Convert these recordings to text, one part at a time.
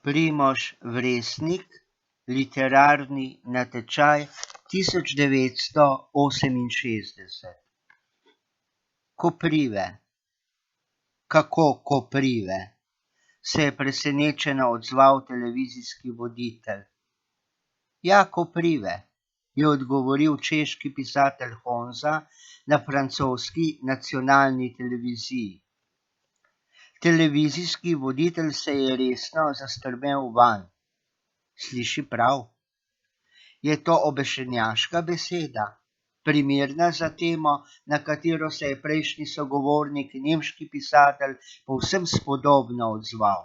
Primož Vresnik, literarni natečaj 1968. Koprive. Kako koprive? Se je presenečeno odzval televizijski voditelj. Ja, koprive, je odgovoril češki pisatelj Honza na francoski nacionalni televiziji. Televizijski voditelj se je resno zastrmel vanj. Sliši prav? Je to obešenjaška beseda, primerna za temo, na katero se je prejšnji sogovornik, nemški pisatelj, povsem spodobno odzval.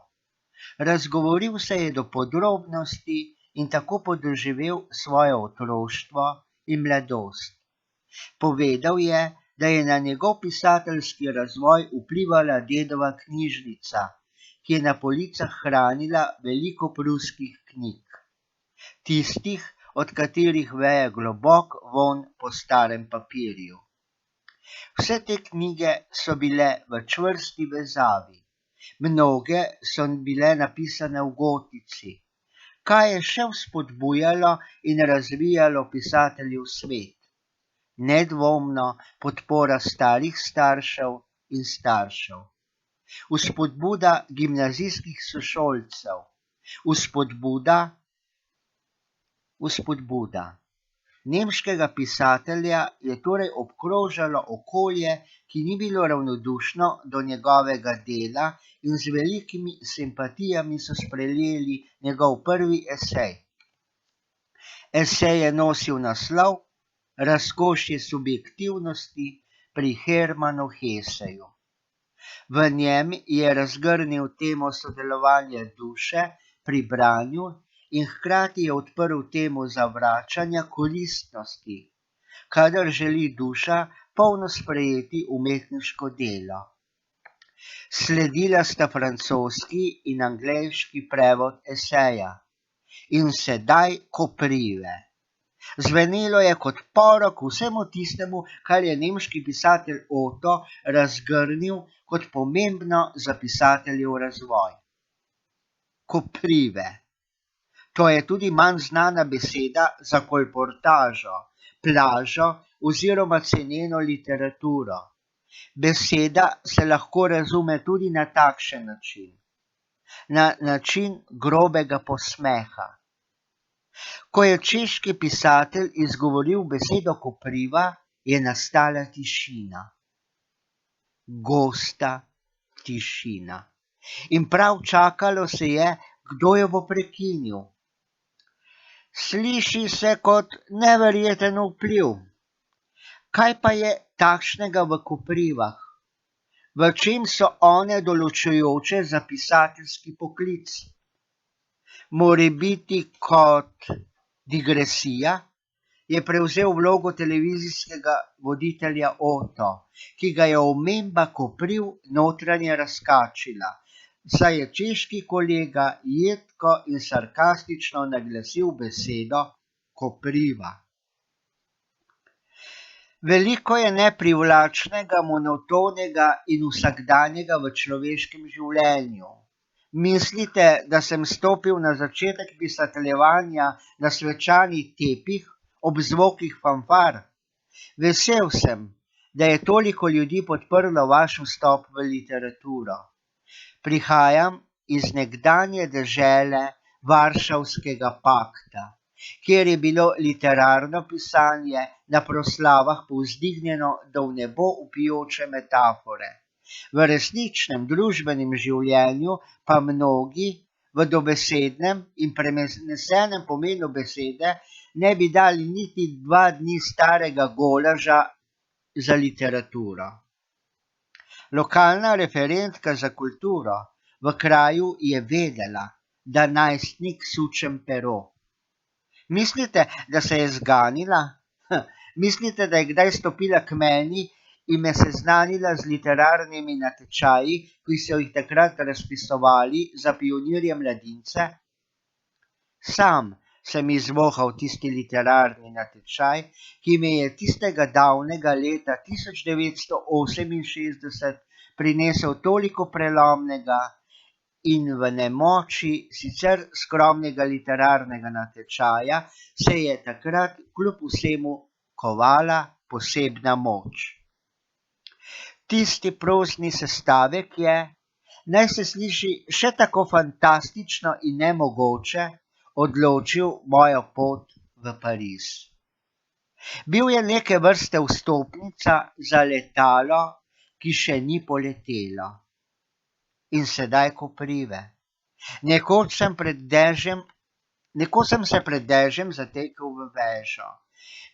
Razgovoril se je do podrobnosti in tako podoživel svoje otroštvo in mladost. Povedal je, da je na njegov pisateljski razvoj vplivala dedova knjižnica, ki je na policah hranila veliko pruskih knjig. Tistih, od katerih veje globok vonj po starem papirju. Vse te knjige so bile v čvrsti vezavi. Mnoge so bile napisane v gotici. Kaj je še vzpodbujalo in razvijalo pisateljev svet? Nedvomno podpora starih staršev in staršev. Vzpodbuda gimnazijskih sošolcev. Vzpodbuda. Nemškega pisatelja je torej obkrožalo okolje, ki ni bilo ravnodušno do njegovega dela in z velikimi simpatijami so sprejeli njegov prvi esej. Esej je nosil naslov Razkošje subjektivnosti pri Hermanu Hesseju. V njem je razgrnil temo sodelovanja duše pri branju in hkrati je odprl temo zavračanja koristnosti, kadar želi duša polno sprejeti umetniško delo. Sledila sta francoski in angleški prevod eseja in sedaj koprive. Zvenelo je kot porok vsemu tistemu, kar je nemški pisatelj Otto razgrnil kot pomembno za pisateljev razvoj. Koprive. To je tudi manj znana beseda za kolportažo, plažo oziroma ceneno literaturo. Beseda se lahko razume tudi na takšen način. Na način grobega posmeha. Ko je češki pisatelj izgovoril besedo kopriva, je nastala tišina. Gosta tišina. In prav čakalo se je, kdo jo bo prekinil. Sliši se kot neverjeten vpliv. Kaj pa je takšnega v koprivah? V čem so one določujoče za pisateljski poklic? Morebiti kot digresija je prevzel vlogo televizijskega voditelja Otto, ki ga je omemba kopriv notranje razkačila, saj je češki kolega jedko in sarkastično naglasil besedo kopriva. Veliko je neprivlačnega, monotonega in vsakdanjega v človeškem življenju. Mislite, da sem stopil na začetek pisateljevanja na svečani tepih ob zvokih fanfar? Vesel sem, da je toliko ljudi podprlo vaš vstop v literaturo. Prihajam iz nekdanje dežele Varšavskega pakta, kjer je bilo literarno pisanje na proslavah povzdignjeno do v nebo vpijoče metafore. V resničnem družbenem življenju pa mnogi v dobesednem in prenesenem pomenu besede ne bi dali niti 2 dni starega golaža za literaturo. Lokalna referentka za kulturo v kraju je vedela, da najstnik sučem pero. Mislite, da se je zganila? Mislite, da je kdaj stopila k meni in me seznanila z literarnimi natečaji, ki so jih takrat razpisovali za pionirje mladince? Sam sem izvohal tisti literarni natečaj, ki me je tistega davnega leta 1968 prinesel toliko prelomnega in v nemoči sicer skromnega literarnega natečaja se je takrat kljub vsemu kovala posebna moč. Tisti prozni sestavek je, naj se sliši še tako fantastično in nemogoče, odločil mojo pot v Pariz. Bil je neke vrste vstopnica za letalo, ki še ni poletelo. In sedaj Koprive. Nekoč sem se pred dežjem zatekel v vežo.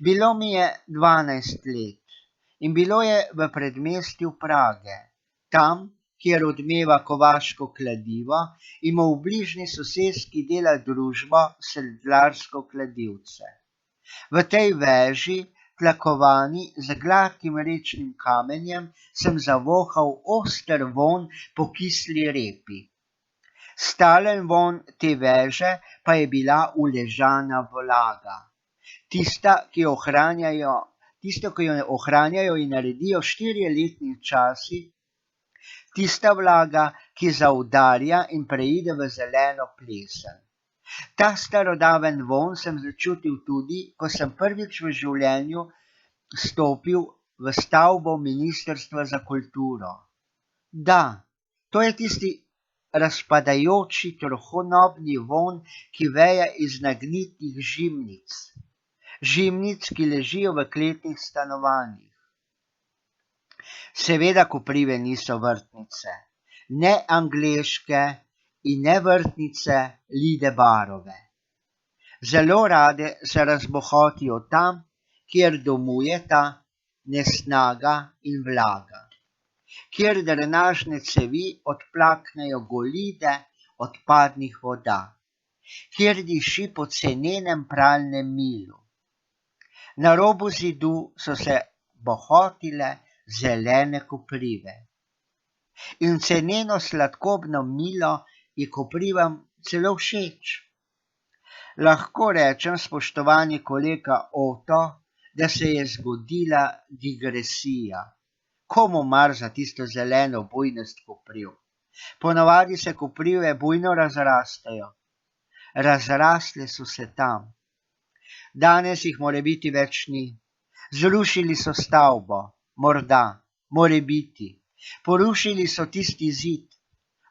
Bilo mi je 12 let in bilo je v predmestju Prage, tam, kjer odmeva kovaško kladivo in mu v bližnji soseski dela družbo sedlarsko kladivce. V tej veži, tlakovani z gladkim rečnim kamenjem, sem zavohal oster vonj po kisli repi. Stalen vonj te veže pa je bila uležana vlaga. Tisto, ki jo ohranjajo in naredijo 4-letni časi, tista vlaga, ki zaudarja in preide v zeleno plesen. Ta starodaven vonj sem začutil tudi, ko sem prvič v življenju stopil v stavbo Ministrstva za kulturo. Da, to je tisti razpadajoči trohonobni vonj, ki veje iz nagnitih žimnic. Žimnic, ki ležijo v kletnih stanovanjih. Seveda Koprive niso vrtnice, ne angleške in ne vrtnice Lide Barove. Zelo rade se razbohotijo tam, kjer domujeta nesnaga in vlaga, kjer drenažne cevi odplaknejo golide odpadnih voda, kjer diši po cenenem pralnem milu. Na robu zidu so se bohotile zelene Koprive. In ceneno sladkobno milo je Koprivam celo všeč. Lahko rečem, spoštovani kolega Oto, da se je zgodila digresija. Komu mar za tisto zeleno bujnost Kopriv? Ponavadi se Koprive bujno razrastejo. Razrasle so se tam. Danes jih morebiti več ni. Zrušili so stavbo, morda, morebiti. Porušili so tisti zid,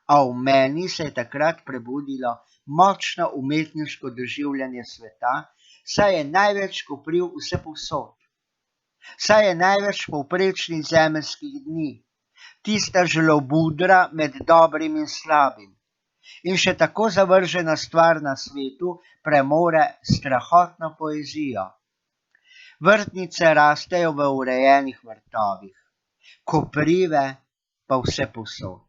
a v meni se je takrat prebudilo močno umetniško doživljanje sveta, saj je največ Kopriv vsepovsod. Saj je največ povprečnih zemeljskih dni, tista žlobudra med dobrim in slabim. In še tako zavržena stvar na svetu premore strahotno poezijo. Vrtnice rastejo v urejenih vrtovih, Koprive pa vsepovsod.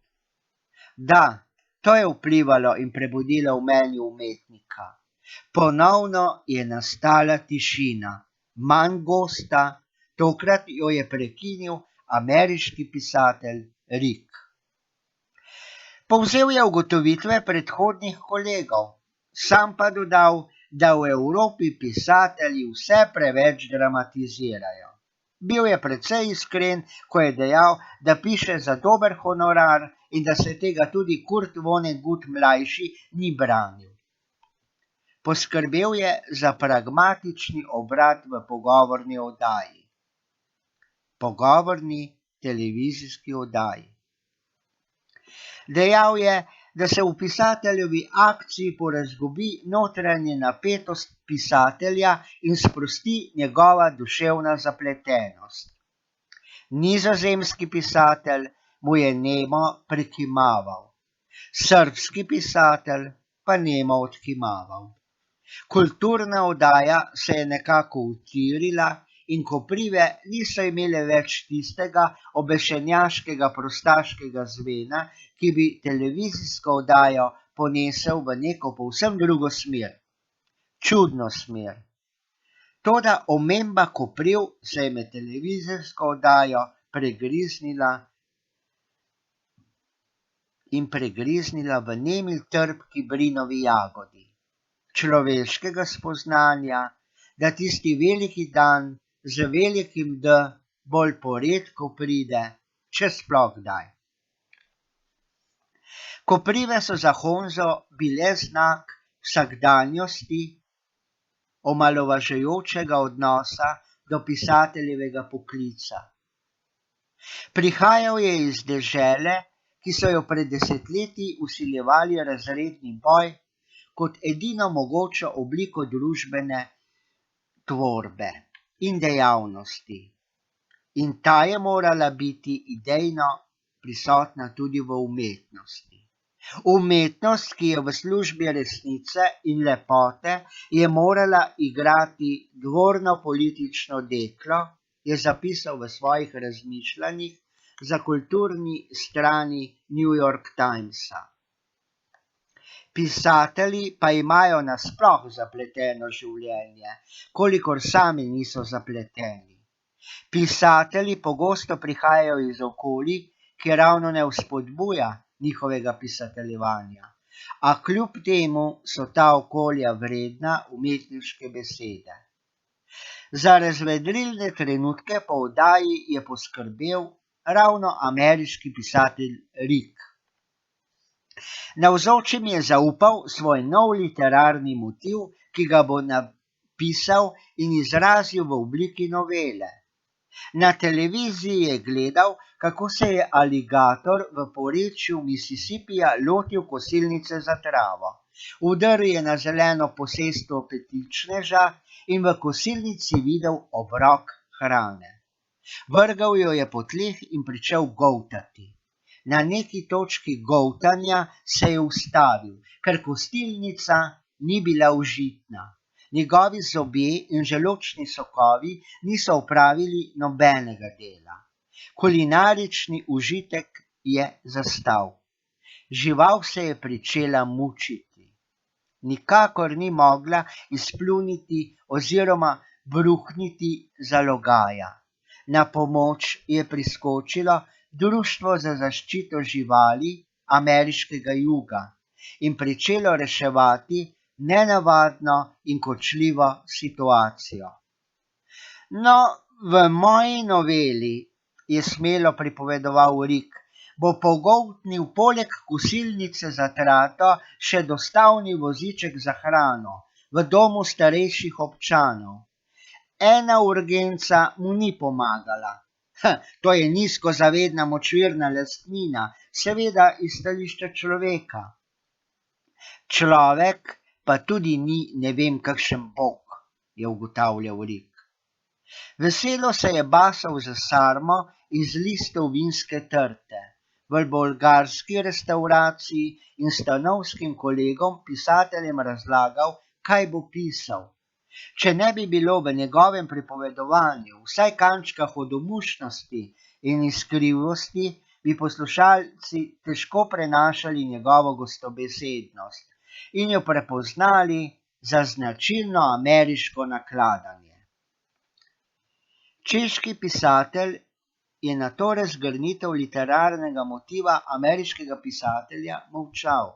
Da, to je vplivalo in prebudilo v meni umetnika. Ponovno je nastala tišina, manj gosta, tokrat jo je prekinil ameriški pisatelj Rick. Povzel je ugotovitve predhodnih kolegov, sam pa dodal, da v Evropi pisatelji vse preveč dramatizirajo. Bil je precej iskren, ko je dejal, da piše za dober honorar in da se tega tudi Kurt Vonnegut mlajši ni branil. Poskrbel je za pragmatični obrat v pogovorni oddaji. Pogovorni televizijski oddaji. Dejal je, da se v pisateljevi akciji porazgubi notranja napetost pisatelja in sprosti njegova duševna zapletenost. Nizozemski pisatelj mu je nemo prikimaval, srbski pisatelj pa nemo odkimaval. Kulturna oddaja se je nekako utirila in Koprive niso imele več tistega obešenjaškega prostaškega zvena, ki bi televizijsko oddajo ponesel v neko povsem drugo smer. Čudno smer. Toda omemba Kopriv se je med televizijsko oddajo pregriznila v nemi trpki brinovi jagodi. Človeškega spoznanja, da tisti veliki dan z velikim D bolj poredko pride, če sploh kdaj. Koprive so za Honzo bile znak vsakdanjosti, omalovažujočega odnosa do pisateljevega poklica. Prihajal je iz dežele, ki so jo pred desetletji vsiljevali razredni boj kot edino mogočo obliko družbene tvorbe in dejavnosti. In ta je morala biti idejno prisotna tudi v umetnosti. Umetnost, ki je v službi resnice in lepote, je morala igrati dvorno politično deklo, je zapisal v svojih razmišljanjih za kulturni strani New York Timesa. Pisatelji pa imajo nasploh zapleteno življenje, kolikor sami niso zapleteni. Pisatelji pogosto prihajajo iz okolij, ki ravno ne vzpodbuja njihovega pisateljevanja, a kljub temu so ta okolja vredna umetniške besede. Za razvedrilne trenutke po oddaji je poskrbel ravno ameriški pisatelj Rick. Navzočim je zaupal svoj nov literarni motiv, ki ga bo napisal in izrazil v obliki novele. Na televiziji je gledal, kako se je aligator v porečju Mississippija lotil kosilnice za travo. Udrl je na zeleno posestvo petičneža in v kosilnici videl obrok hrane. Vrgal jo je po tleh in pričel goltati. Na neki točki goltanja se je ustavil, ker kosilnica ni bila užitna. Njegovi zobje in želodčni sokovi niso opravili nobenega dela. Kulinarični užitek je zastal. Žival se je pričela mučiti. Nikakor ni mogla izpljuniti oziroma bruhniti zalogaja. Na pomoč je priskočilo Društvo za zaščito živali ameriškega juga in pričelo reševati nenavadno in kočljivo situacijo. No, v moji noveli, je smelo pripovedoval Rick, bo pogoltnil poleg kosilnice za trato še dostavni voziček za hrano v domu starejših občanov. Ena urgenca mu ni pomagala. To je nizkozavedna močvirna lastnina, seveda iz stališča človeka. Človek pa tudi ni ne vem kakšen bog, je ugotavljal Rick. Veselo se je basal za sarmo iz listov vinske trte, v bolgarski restavraciji in stanovskim kolegom pisateljem razlagal, kaj bo pisal. Če ne bi bilo v njegovem pripovedovanju vsaj kančka hudomušnosti in iskrivosti, bi poslušalci težko prenašali njegovo gostobesednost in jo prepoznali za značilno ameriško nakladanje. Češki pisatelj je na to razgrnitev literarnega motiva ameriškega pisatelja molčal.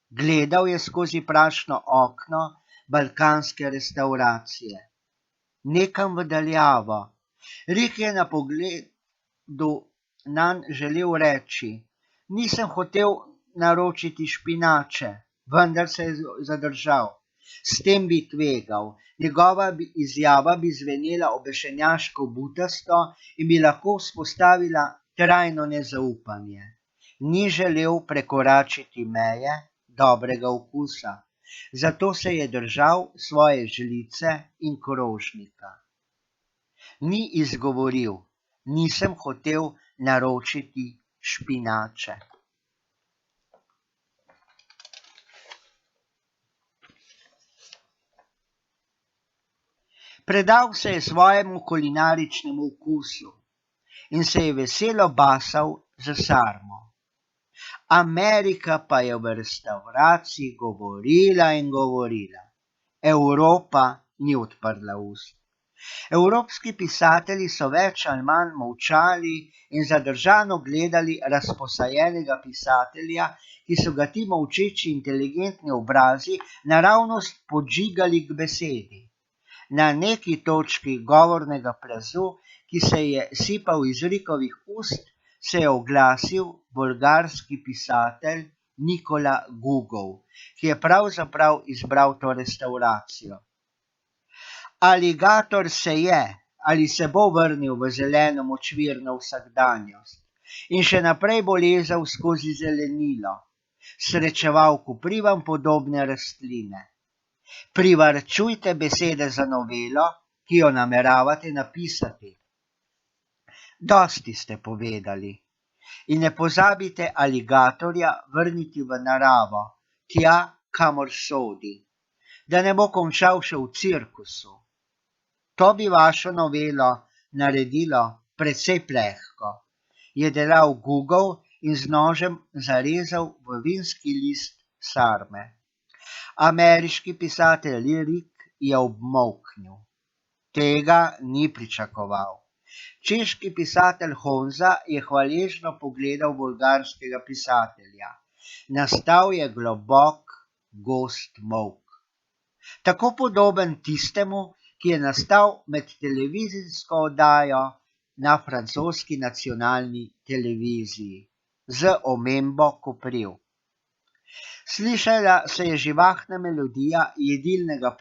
Gledal je skozi prašno okno balkanske restavracije. Nekam v daljavo. Rick je na pogledu nanj želel reči: nisem hotel naročiti špinače, vendar se je zadržal. S tem bi tvegal. Njegova izjava bi zvenela obešenjaško butasto in bi lahko vzpostavila trajno nezaupanje. Ni želel prekoračiti meje dobrega okusa. Zato se je držal svoje žlice in krožnika. Ni izgovoril: nisem hotel naročiti špinače. Predal se je svojemu kulinaričnemu okusu in se je veselo basal za sarmo. Amerika pa je v restavraciji govorila in govorila. Evropa ni odprla ust. Evropski pisatelji so več ali manj molčali in zadržano gledali razposajenega pisatelja, ki so ga ti molčeči inteligentni obrazi naravnost podžigali k besedi. Na neki točki govornega plazu, ki se je sipal iz Rickovih ust, se je oglasil bolgarski pisatelj Nikola Gugov, ki je pravzaprav izbral to restavracijo. Aligator se je ali se bo vrnil v zeleno močvirno vsakdanjost in še naprej bo lezel skozi zelenilo, srečeval koprivam podobne rastline. Privarčujte besede za novelo, ki jo nameravate napisati. Dosti ste povedali. In ne pozabite aligatorja vrniti v naravo, tja, kamor sodi, da ne bo končal še v cirkusu. To bi vašo novelo naredilo precej plehko, je delal Gugov in z nožem zarezal v vinski list sarme. Ameriški pisatelj lirik je obmolknil. Tega ni pričakoval. Češki pisatelj Honza je hvaležno pogledal bolgarskega pisatelja. Nastal je globok, gost molk. Tako podoben tistemu, ki je nastal med televizijsko oddajo na francoski nacionalni televiziji z omembo kopriv. Slišala se je živahna melodija jedilnega